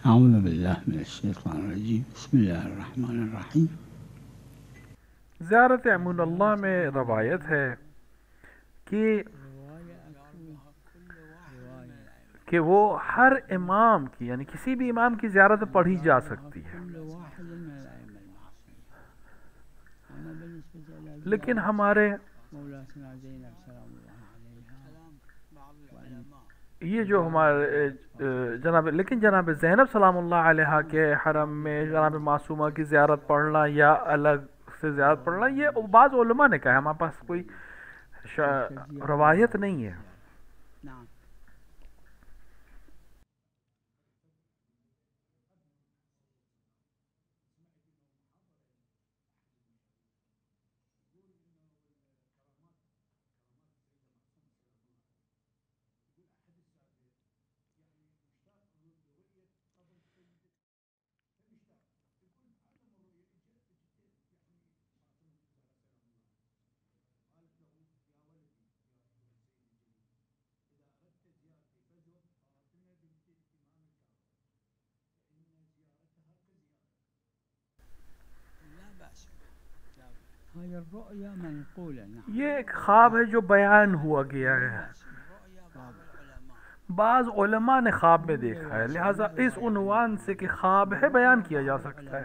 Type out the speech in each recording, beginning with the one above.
أعوذ بالله من الشيطان الرجيم بسم الله الرحمن الرحیم. ज़ियारत अमीनुल्लाह में रवायत है कि वो हर इमाम की यानी किसी भी इमाम की ज़ियारत पढ़ी जा सकती है, लेकिन हमारे ये जो हमारे जनाब ज़ैनब सलामुल्लाह अलैहा के हरम में जनाब मासूमा की ज़ियारत पढ़ना या अलग से ज़ियारत पढ़ना, ये बाज़ उलमा ने कहा है, हमारे पास कोई रवायत नहीं है। ये एक ख्वाब है जो बयान हुआ गया है, बाज़ उलमा ने ख्वाब में देखा है, लिहाजा इस उन्वान से कि ख्वाब है बयान किया जा सकता है।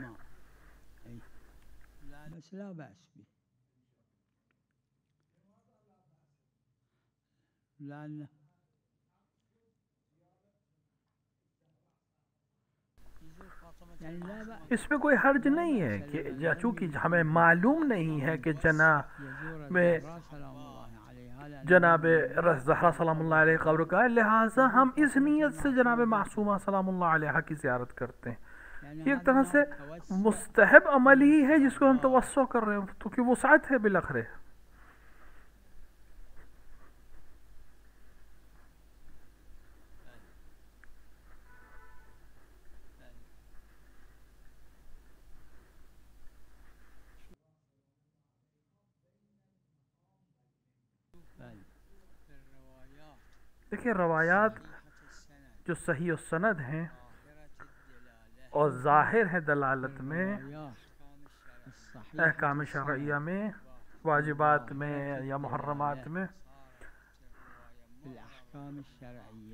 इसमें कोई हर्ज नहीं है कि चूँकि हमें मालूम नहीं है कि जनाब ज़हरा सलामुल्लाह अलैहा कब्र का है, लिहाजा हम इस नीयत से जनाब मासूमा सलामुल्लाह अलैहा की ज़ियारत करते हैं। ये एक तरह से मुस्तहब अमल ही है जिसको हम तवस्सो कर रहे हैं, तो कि वो साथ है बिलखरे। देखिए, रवायात जो सही और सनद हैं और ज़ाहिर है दलालत में, अहकाम शरइया में, वाजिबात में या मुहर्रमात में,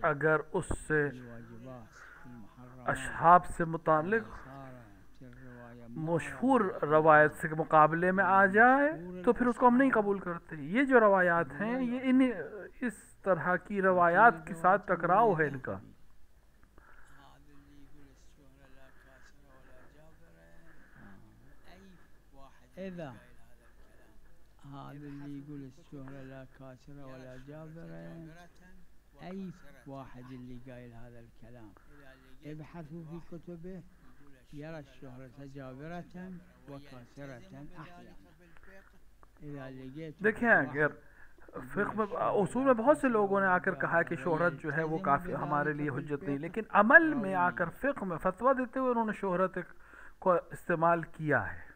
अगर उससे असहाब से मुतालिक मशहूर रवायत से मुकाबले में आ जाए तो फिर उसको हम नहीं कबूल करते। ये जो रवायात हैं ये इस तरह की रवायात के साथ टकराव है इनका। देखिए, अगर फ़िक़्ह में उसूल में बहुत से लोगों ने आकर कहा कि शोहरत जो है वो काफ़ी हमारे लिए हुज्जत नहीं, लेकिन अमल में आकर फ़िक़्ह में फतवा देते हुए उन्होंने शोहरत को इस्तेमाल किया है।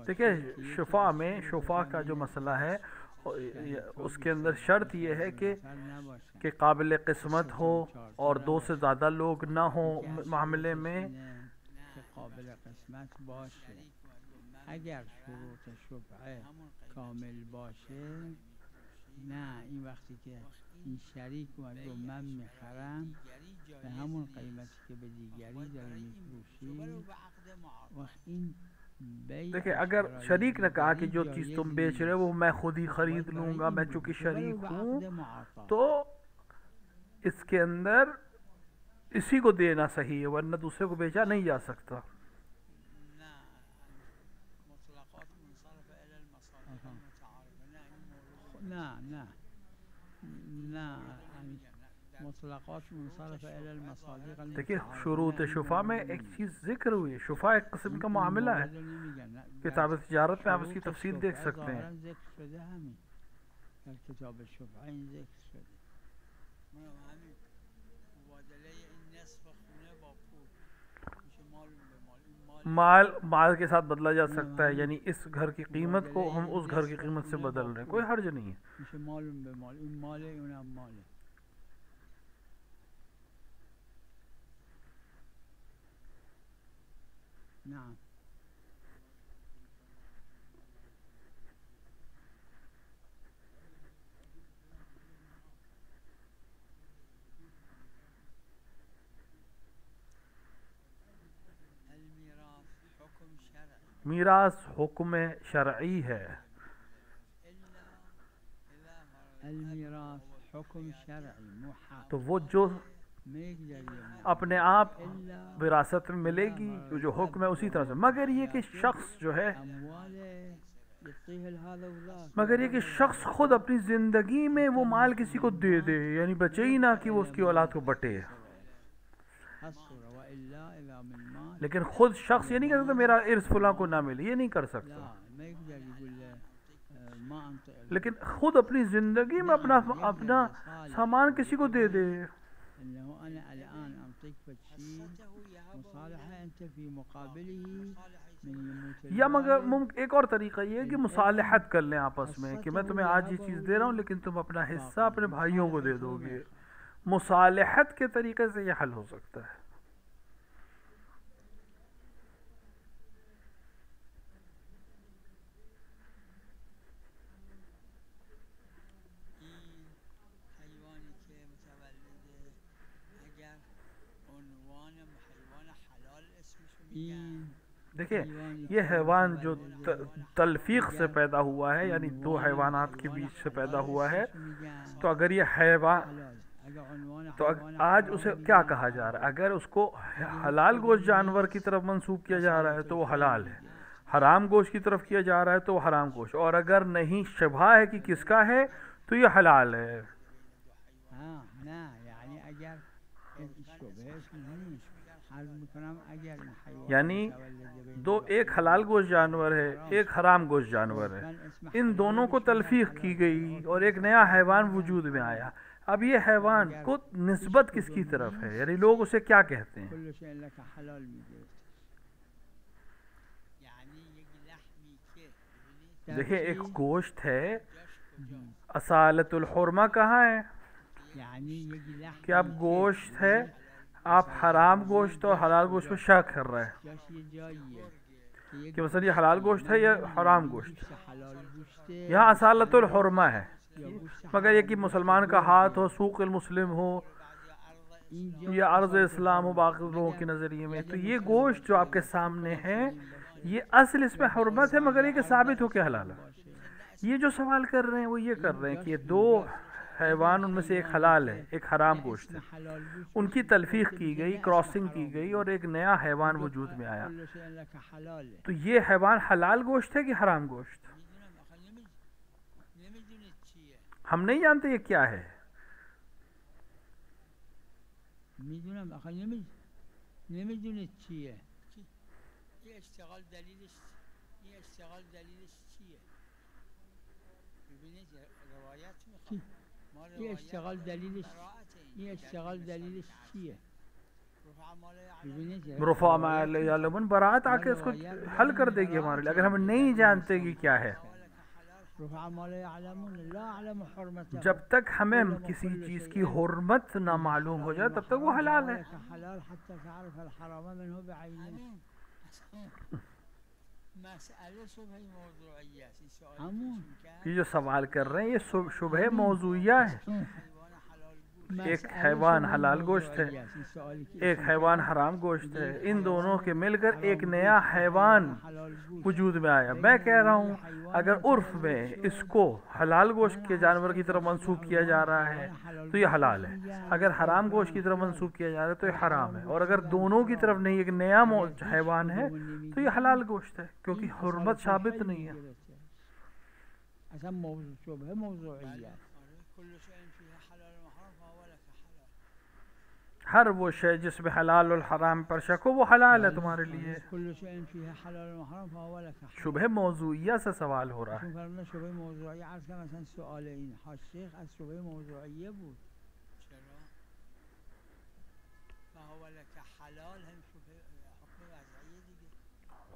देखिए, शुफा का जो मसला है उसके अंदर शर्त यह है कि काबिल किस्मत हो और दो से ज़्यादा लोग ना हो मामले में। देखिए, अगर शरीक ने कहा कि जो चीज़ तुम बेच रहे हो वो मैं खुद ही खरीद लूँगा, मैं चूँकि शरीक हूँ, तो इसके अंदर इसी को देना सही है, वरना दूसरे को बेचा नहीं जा सकता। देखिए शुरूत शुफा में एक चीज़ जिक्र हुई है, शुफा एक किस्म का मामला है, किताब तिजारत में आप इसकी तफसील देख सकते हैं। माल माल के साथ बदला जा सकता है, यानी इस घर की कीमत को हम उस घर की कीमत से बदल रहे हैं, कोई हर्ज नहीं है। मीरास हुक्म शरई है। तो वो जो अपने आप विरासत में मिलेगी, जो हुक्म है उसी तरह से, मगर ये कि शख्स जो है, मगर ये कि शख्स खुद अपनी ज़िंदगी में वो माल किसी को दे दे, यानी बचे ही ना कि वो उसकी औलाद को बटे। लेकिन खुद शख्स ये नहीं कर सकता मेरा इर्स फुला को ना मिले, ये नहीं कर सकता। लेकिन खुद अपनी ज़िंदगी में अपना अपना सामान किसी को दे दे। या मगर एक और तरीका ये है कि मुसालहत कर लें आपस में कि मैं तुम्हें आज ये चीज़ दे रहा हूँ लेकिन तुम अपना हिस्सा अपने भाइयों को दे दोगे। मुसालहत के तरीके से यह हल हो सकता है। देखिए ये हैवान जो तलफीक से पैदा हुआ है, यानी दो हैवानात के बीच से पैदा हुआ है, तो अगर ये हैवान, तो आज उसे क्या कहा जा रहा है? अगर उसको हलाल गोश्त जानवर की तरफ मंसूब किया जा रहा है तो वो हलाल है, हराम गोश्त की तरफ किया जा रहा है तो वो हराम गोश्त, और अगर नहीं शबहा है कि किसका है तो ये हलाल है। यानी दो, एक हलाल गोश्त जानवर है, एक हराम गोश्त जानवर है, इन दोनों को तलफीक की गई और एक नया हैवान वजूद में आया। अब ये हैवान को निस्बत किसकी तरफ है, यानी लोग उसे क्या कहते हैं? देखिए एक गोश्त है, असालतुल हुर्मा कहाँ है कि अब गोश्त है, आप हराम गोश्त और हलाल गोश्त में शक कर रहे हैं कि मतलब ये हलाल गोश्त है या हराम गोश्त। यहाँ असालतुल हुर्मा है, मगर ये कि मुसलमान का हाथ हो, सूक़ मुस्लिम हो या अर्ज़ इस्लाम हो बाकी लोगों के नज़रिए में, तो ये गोश्त जो आपके सामने है ये असल इसमें हुर्मत है, मगर ये कि साबित हो क्या हलाल है। ये जो सवाल कर रहे हैं वो ये कर रहे हैं कि ये दो हैवान, उनमें से एक हलाल है एक हराम गोश्त है, उनकी तलफीक की गई, क्रॉसिंग की गई और एक नया हैवान वजूद में आया, तो ये हैवान हलाल गोश्त है कि हराम गोश्त? हम नहीं जानते ये क्या है। रुफा मालूम बरात आके इसको हल कर देगी हमारे लिए, अगर हम नहीं जानते कि क्या है। जब तक हमें किसी चीज की हुर्मत ना मालूम हो जाए तब तक वो हलाल है। ये जो सवाल कर रहे हैं ये शुबह मौजूया है। एक हैवान हलाल गोश्त है, एक हैवान हराम गोश्त है, इन दोनों के मिलकर एक नया हैवान वजूद में आया। मैं कह रहा हूँ अगर उर्फ में इसको हलाल गोश्त के जानवर की तरफ मंसूब किया जा रहा है तो ये हलाल है, अगर हराम गोश्त की तरफ मंसूब किया जा रहा है तो ये हराम है, और अगर दोनों की तरफ नहीं एक नया हैवान है तो ये हलाल गोश्त है, क्योंकि हुर्मत साबित नहीं है। हर वो शय जिसमें हलाल और हराम पर शक हो वो हलाल है तुम्हारे लिए। शुबह मौजूइया से सवाल हो रहा है।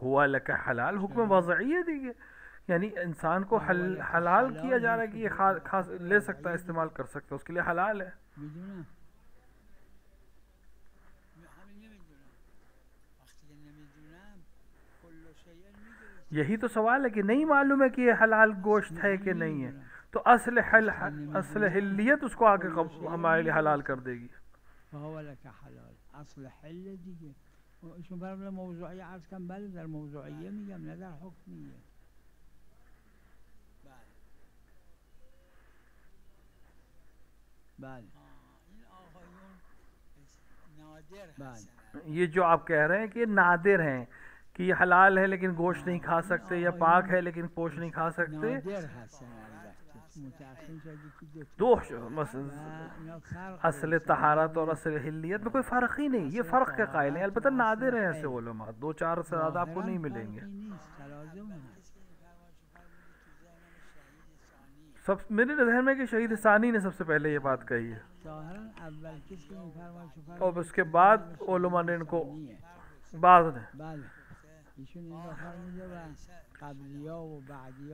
हुआ लका हलाल हुक्म वज़ई है देखिए, यानी इंसान को हलाल किया जा रहा है कि ये खास ले सकता है, इस्तेमाल कर सकता है, उसके लिए हलाल है। यही तो सवाल है कि नहीं मालूम है कि ये हलाल गोश्त है कि नहीं है, तो असल हिल्लियत उसको आगे हमारे लिए हलाल कर देगी। ये जो आप कह रहे हैं कि ये नादिर हैं कि ये हलाल है लेकिन गोश्त नहीं खा सकते, या पाक है लेकिन गोश्त नहीं खा सकते, दो असल तहारत और असल हिल्लियत में कोई फ़र्क ही नहीं, ये फ़र्क के कायल हैं। अलबत्ता नादिर हैं ऐसे उलमा, दो चार से ज़्यादा आपको नहीं मिलेंगे। सब मेरे जहन में कि शहीद सानी ने सबसे पहले ये बात कही है, और उसके बाद उलमा ने इनको बाद ने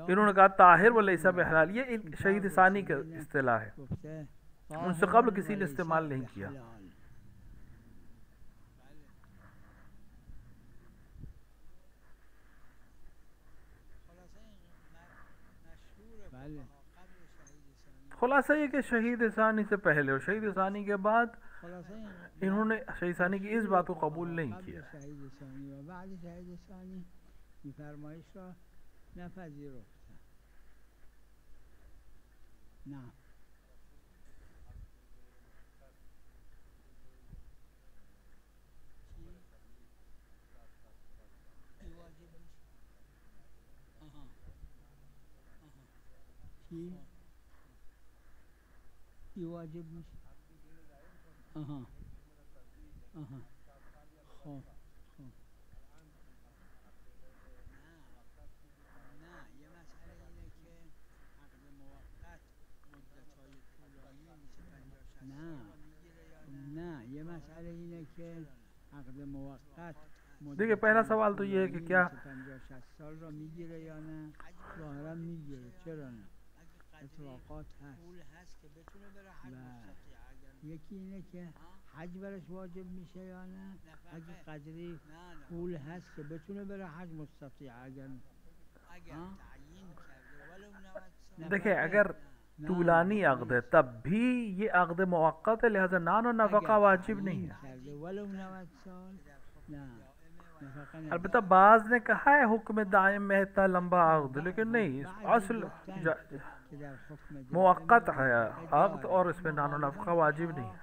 इन्होंने कहा ताहिर व लैसा बहलाल, ये शहीद सानी का इस्तिलाह है, उनसे कबल किसी ने इस्तेमाल नहीं किया। खुलासा ये कि शहीद सानी से पहले और शहीद सानी के बाद इन्होंने शहीद सानी की इस बात को कबूल नहीं किया। वाजिब ये मसला اینه که عقد موقت देखिए पहला सवाल तो ये है कि क्या 50-60 साल را میگیره یا نه؟ ظاهرا میگیره، چرا نه؟ اطلاقات هست. یکی اینه که حج برش واجب میشه یا نه؟ اگه قدری پول هست که بتونه بره حج مستطیع، اگر देखिए अगर तूलानी अक़द है तब भी ये अक़द मुअक्क़त है, लिहाजा नान और नफ़क़ा वाजिब नहीं है। अलबत्ता बाज़ ने कहा है हुक्म दायम में इतना लंबा अक़द, लेकिन नहीं, असल मुअक्क़त है अक़द और इसमें नान और नफ़क़ा वाजिब नहीं है।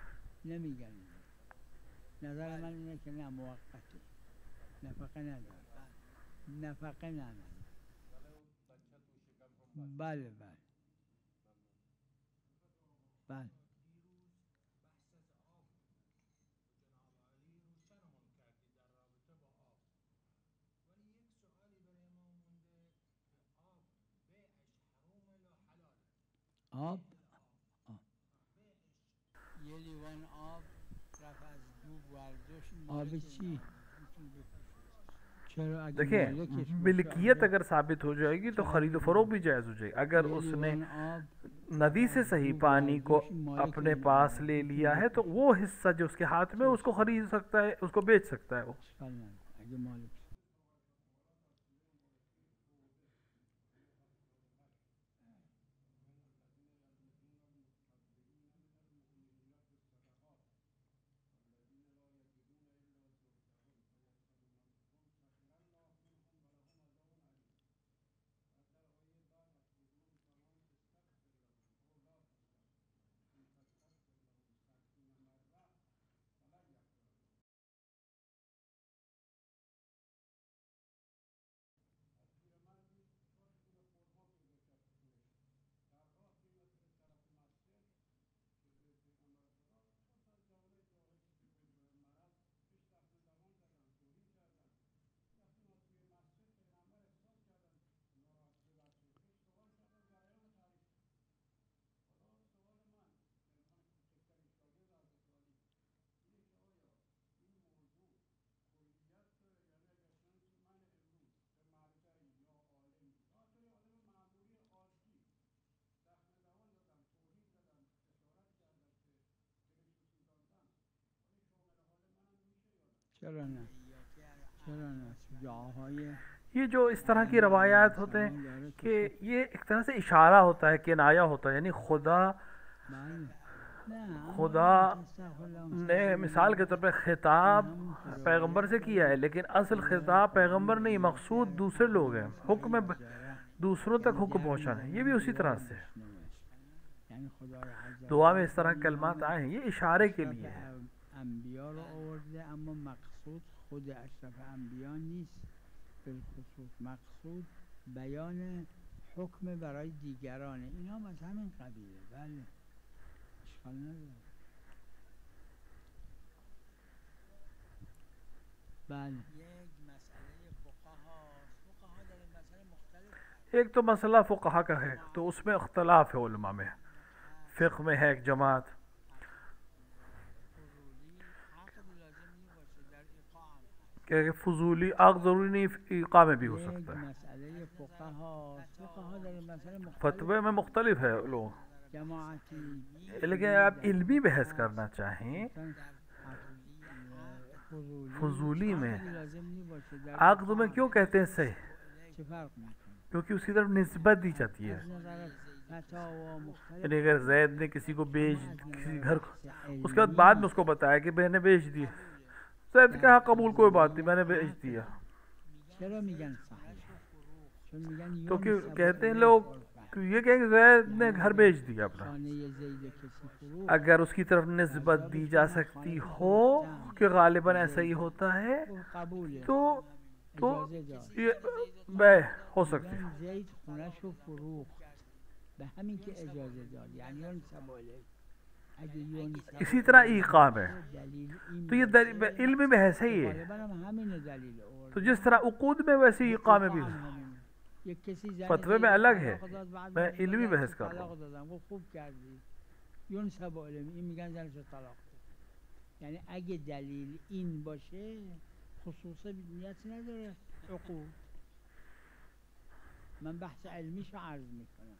بله آب یه لیوان آب رفت از دو برداشت، آب چی؟ देखिए मिल्कियत अगर साबित हो जाएगी तो खरीद फरोख्त भी जायज़ हो जाएगी। अगर उसने नदी से सही पानी को अपने पास ले लिया है तो वो हिस्सा जो उसके हाथ में उसको खरीद सकता है, उसको बेच सकता है वो। چرا نه چرا نه جاهای ये जो इस तरह की रवायात होते हैं कि ये एक तरह से इशारा होता है, किनाया होता है, यानी खुदा ने मिसाल के तौर पे खिताब पैगंबर से किया है, लेकिन असल खिताब पैगंबर नहीं, मकसूद दूसरे लोग हैं, हुक्म दूसरों तक हुक्म पहुँचाना है। ये भी उसी तरह से दुआ में इस तरह के कलमात आए हैं, ये इशारे के लिए है। انبیا رو آورده اما مقصود خود اشرف انبیا نیست، بالخصوص مقصود بیان حکم برای دیگرانه. اینا هم از همین قبیله. بله اشکال نداره. بله एक तो मसला फ़ुक़हा का है, तो उसमें इख्तलाफ है उलमा में। फ़िक़्ह में है एक जमात कि फजूली आग ज़रूरी नहीं, ईक़ा में भी हो सकता है। फतवे में मुख्तलिफ है लोग, लेकिन आप इल्मी बहस करना चाहें फजूली में आग में क्यों कहते हैं सही, क्योंकि उसकी तरफ निस्बत दी जाती है। यानी अगर जैद ने किसी को बेच, किसी घर को, उसके बाद में उसको बताया कि मैंने बेच दिया, जैद कहा कबूल कोई बात नहीं, मैंने बेच दिया, तो क्यों कहते हैं लोग, ये कहेंगे जैद ने घर बेच दिया अपना। अगर उसकी तरफ निस्बत दी जा सकती हो कि गालिबन ऐसा ही होता है, तो ये बै हो सकती है। इसी तरह ईक़ा में तो ये इल्मी बहस है ये, तो जिस तरह उक़ूद में वैसे ईक़ा में भी फतवे में अलग है। मैं इल्मी बहस कर रहा हूँ। یعنی اگه دلیل این باشه خصوصا نیت نداره عقود. من بحث علمیشو عرض میکنم.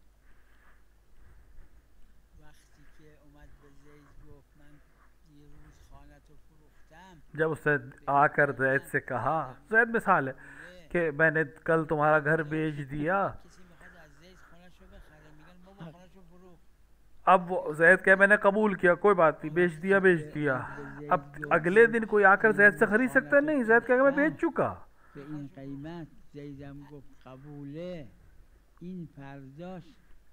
وقتی که اومد به زید گفت من یه روز خانه‌تو فروختم، जब उसने आकर जैद से कहा, जैद मिसाल है कि मैंने कल तुम्हारा घर बेच दिया, अब जैद कहे मैंने कबूल किया, कोई बात नहीं, बेच दिया बेच दिया। अब अगले दिन कोई आकर जैद से खरीद सकता नहीं, जैद कहेगा मैं बेच चुका। این قیمت زیدم گفت قبوله، این فرداش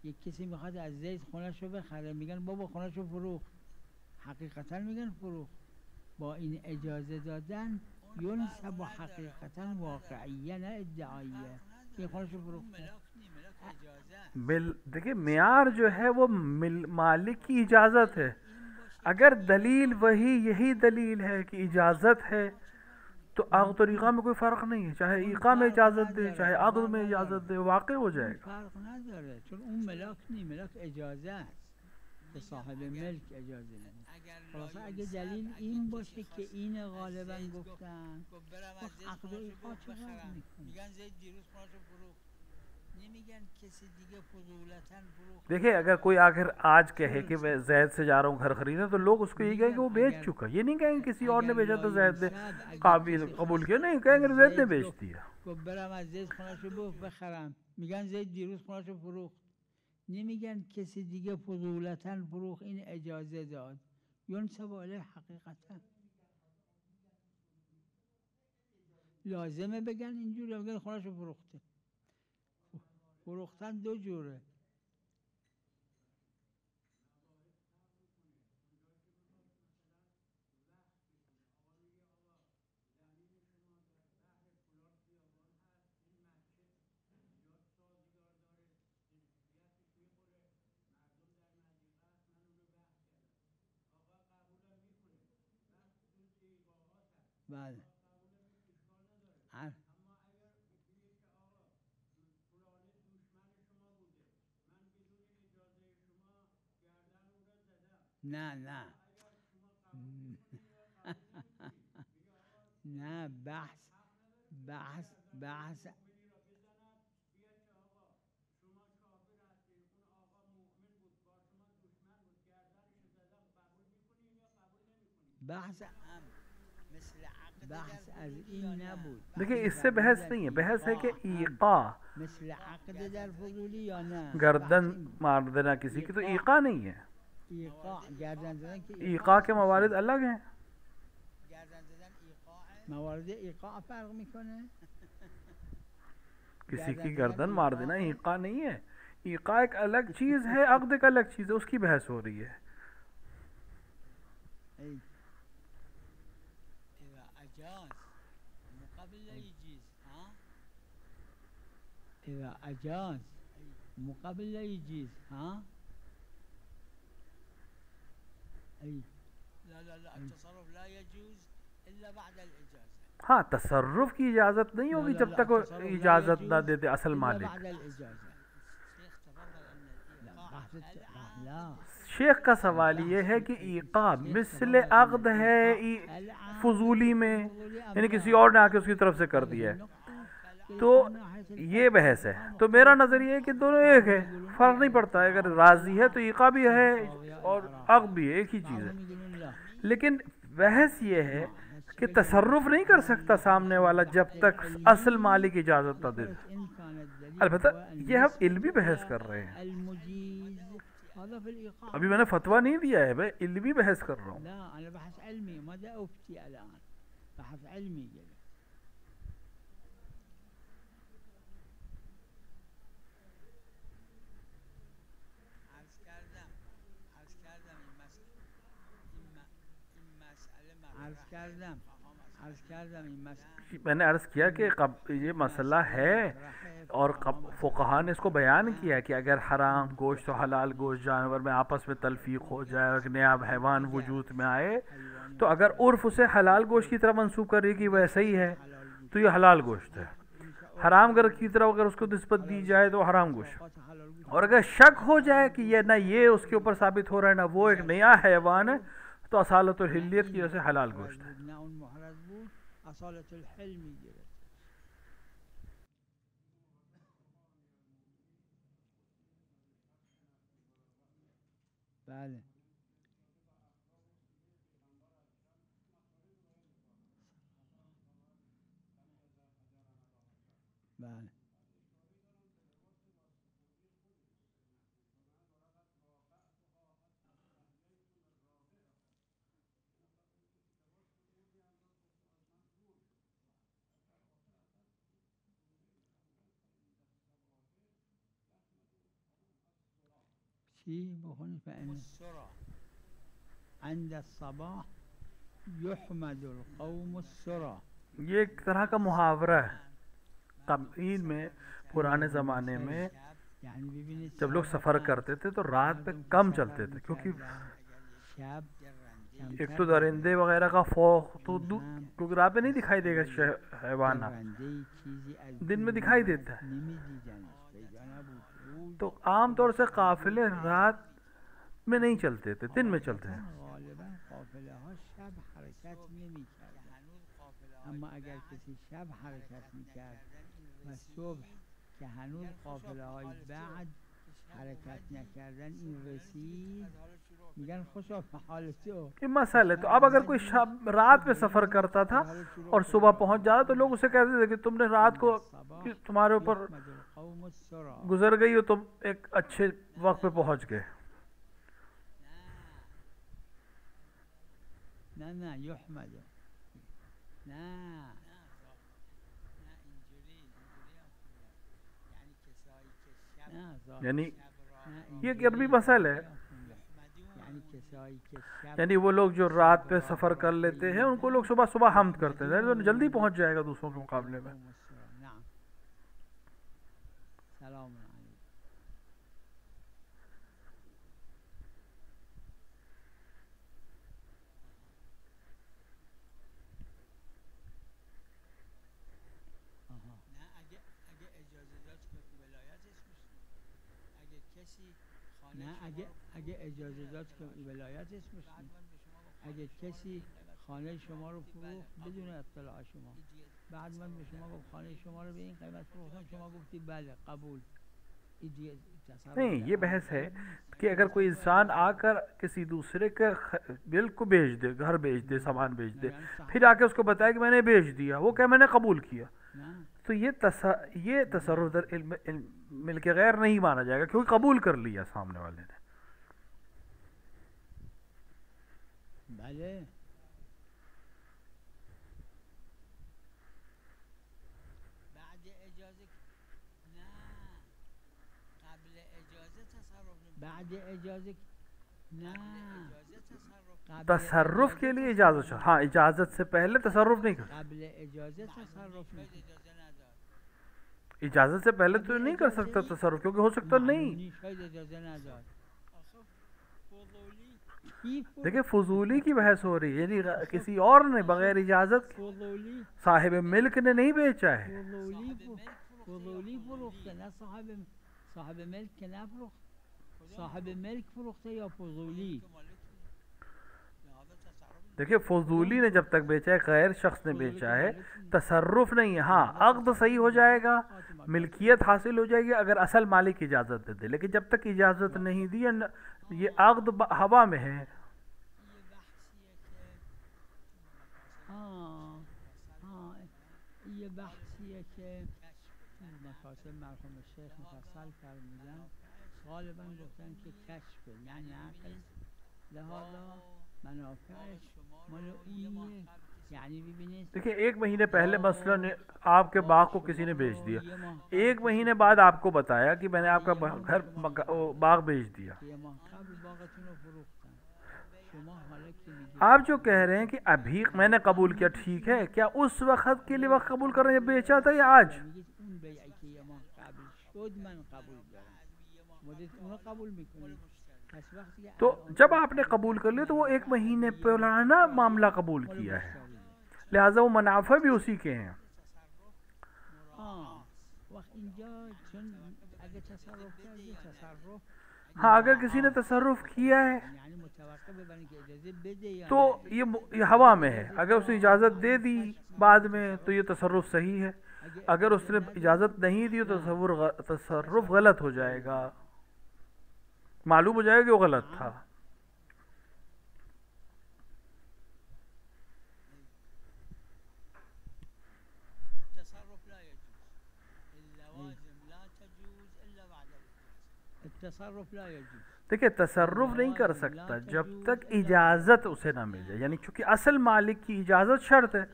یک کسی میخواد از زید خونه‌شو بخره، میگن بابا خونه‌شو فروخت، حقیقتا میگن فروخت. با این اجازه دادن ینسب و حقیقتا واقعیه نه ادعاییه، این خونه‌شو فروخت. देखिए मियार जो है वो मालिक की इजाज़त है। अगर दलील वही यही दलील है कि इजाज़त है, तो आग तो ईक़ा में कोई फ़र्क नहीं है, चाहे ईक़ा में इजाज़त दे चाहे आग में इजाज़त दे, वाक़ई हो जाएगा। फ़र्क نداره چون اون ملاک نی، ملاک اجازه است، به صاحب ملک اجازه نمیده. خلاصه اگه دلیل این باشه که این غالبا گفتن، عقد ایقا چقدر میکنه؟ देखिए अगर कोई आखिर आज कहे कि मैं जैद से जा रहा हूँ घर खरीदने, तो लोग उसको यही कहेंगे वो बेच चुका, ये नहीं कहेंगे किसी और ने बेचा तो जैद ने काबिल कबूल किया, नहीं कहेंगे जैद ने बेच दिया। میگن زید دیروز خونه‌شو فروخت، نمیگن کسی دیگه فضولتاً فروخت، این اجازه داد. ینسب علیه حقیقتا. لازمه بگن اینجوری، بگن خونه‌شو فروخته. فروختن دو جوره. بله نه نه نه بحث بحث بحث از این نبود. देखिए इससे बहस नहीं है, बहस है कि ईका مثل عقد در فضولی یا نه؟ गर्दन मार देना किसी की तो ईका नहीं है। ایقاع گردن زدن که ईका के मवारिद अलग हैं। موارد ایقاع فرق میکنه. किसी की गर्दन मार देना ईका नहीं है। ईका एक अलग चीज है, अक़द एक अलग चीज है, उसकी बहस हो रही है। إذا أجاز مقابل لا يجيز. ها أي لا التصرف لا يجوز إلا بعد الإجازة. हाँ, तसर्रुफ की इजाज़त नहीं होगी जब तक वो इजाज़त ना दे दे असल मालिक। शेख का सवाल ये है कि ईका मिस्ल अक़द है फजूली में, यानी किसी और ने आके उसकी तरफ से कर दिया है, तो ये बहस है। तो मेरा नज़रिया है कि दोनों एक है, फ़र्क नहीं पड़ता है। अगर राज़ी है तो ईका भी है और अक़द भी है, एक ही चीज़ है। लेकिन बहस ये है कि तसर्रुफ नहीं कर सकता सामने वाला जब तक असल मालिक इजाज़त ना दे। अलबत्ता ये हम इल्मी बहस कर रहे हैं, अभी मैंने फतवा नहीं दिया है, मैं इल्मी बहस कर रहा हूँ। मैंने अर्ज़ किया कि ये मसला है और फ़ुक़हा ने इसको बयान किया कि अगर हराम गोश्त और हलाल गोश्त जानवर में आपस में तलफ़ीक हो जाए और एक नया हैवान वजूद में आए, तो अगर उर्फ़ उसे हलाल गोश्त की तरफ मंसूब करे कि वैसे ही है तो ये हलाल गोश्त है। हराम गर की तरफ अगर उसको निस्बत दी जाए तो हराम गोश्त। और अगर शक हो जाए कि ये ना ये उसके ऊपर साबित हो रहा है ना वो एक नया हैवान है, तो असालतुल हिल्लियत की वजह से हलाल गोश्त है। بله بله بخونی فإن عند الصباح يحمد القوم السرى. ये एक तरह का मुहावरा है। कबील में पुराने ज़माने में जब लोग सफ़र करते थे तो रात में कम चलते थे, क्योंकि एक तो दरिंदे वगैरह का फौक तो क्योंकि रात में नहीं दिखाई देगा हैवाना, दिन में दिखाई देता है। तो आम तौर से काफिले रात में नहीं चलते थे, दिन में चलते हैं। اما اگر کسی شب حرکت میکرد و صبح که هنوز قافله های بعد حرکت نکردن این رسید، میگن خوشا به حال تو. ये मसला है। तो अब अगर कोई शब रात में सफ़र करता था और सुबह पहुंच जाता तो लोग उसे कहते थे कि तुमने रात को तुम्हारे ऊपर गुजर गई हो, तुम एक अच्छे वक्त पे पहुंच गए। ना युहमद यानी ये अरबी मसल है। यानी वो लोग जो रात पे सफ़र कर लेते हैं उनको लोग सुबह सुबह हमद करते हैं, तो जल्दी पहुंच जाएगा दूसरों के मुकाबले में। اگه اجازه داد که ولایت اسمش اگه کسی خانه شما رو فروخت بدون اطلاع شما، بعد من به شما گفت خانه شما رو به این قیمت فروختم، شما گفتی بله قبول، नहीं, ये बहस है कि अगर कोई इंसान आकर किसी दूसरे के बिल को बेच दे, घर बेच दे, सामान बेच दे, फिर आके उसको बताए कि मैंने बेच दिया, वो क्या मैंने कबूल किया, तो ये तसर्रुफ दर मिल्क गैर नहीं माना जाएगा, क्योंकि कबूल कर लिया सामने वाले ने। भले بعد اجازه ना तसर्रुफ के लिए इजाजत, हाँ इजाजत से पहले तसर्रुफ नहीं कर, काबिल इजाजत तसर्रुफ नहीं, इजाजत से पहले तो नहीं कर सकता तसर्रुफ, क्योंकि हो सकता नहीं। देखिए फजूली की बहस हो रही है, यानी किसी और ने बगैर इजाजत साहिब मिल्क ने नहीं बेचा है। फजूली फरोख्त ना साहिब मिल्क के ना फरोख्त, साहिब मिल्क फरोख्त या फजूली। देखिए फजूली ने जब तक बेचा है, गैर शख्स ने बेचा है, तसर्रुफ नहीं है। हाँ अक़्द सही हो जाएगा, मिल्कियत हासिल हो जाएगी अगर असल मालिक इजाज़त दे दे, लेकिन जब तक इजाज़त नहीं दी ये अक़्द हवा में है। ये बहसिए के मकासद मरहुम शेख मुफस्सल फरमूदन غالبا گفتن که کشف یعنی عقل لہذا منافعش مال اینه، یعنی ببینید देखिए एक महीने पहले मसलन आपके बाग को किसी ने बेच दिया, एक महीने बाद आपको बताया कि मैंने आपका घर बाग बेच दिया। आप जो कह रहे हैं कि अभी मैंने कबूल किया, ठीक है, क्या उस वक्त के लिए वक्त कबूल कर रहे हैं बेचा था या आज? तो जब आपने कबूल कर लिया तो वो एक महीने पुराना मामला कबूल किया है, लिहाजा वो मुनाफा भी उसी के हैं। हाँ अगर किसी ने तसर्रुफ किया है तो ये हवा में है, अगर उसने इजाज़त दे दी बाद में तो ये तसर्रुफ सही है, अगर उसने इजाज़त नहीं दी तो तसर्रुफ गलत हो जाएगा, मालूम हो जाएगा कि वो गलत था। देखिए तसर्रुफ नहीं कर सकता जब तक इजाज़त उसे ना मिल जाए, यानी क्योंकि असल मालिक की इजाज़त शर्त है।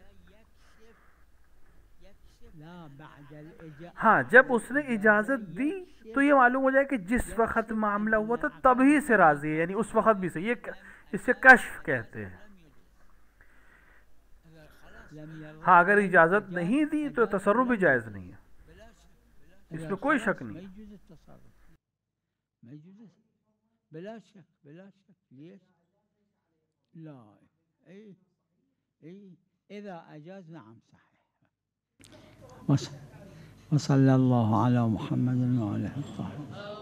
हाँ जब उसने इजाज़त दी तो ये मालूम हो जाए कि जिस वक्त मामला हुआ था तभी से राजी है, यानी उस वक्त भी से, ये इसे कश्फ कहते हैं। हाँ अगर इजाज़त नहीं दी तो तसर्रुफ भी जायज़ नहीं है, इसमें कोई शक नहीं। بلا شك بلا شك ليش؟ لا اي اذا اجاز نعم صحيح. وصلى الله على محمد وعلى اله الطاهرين.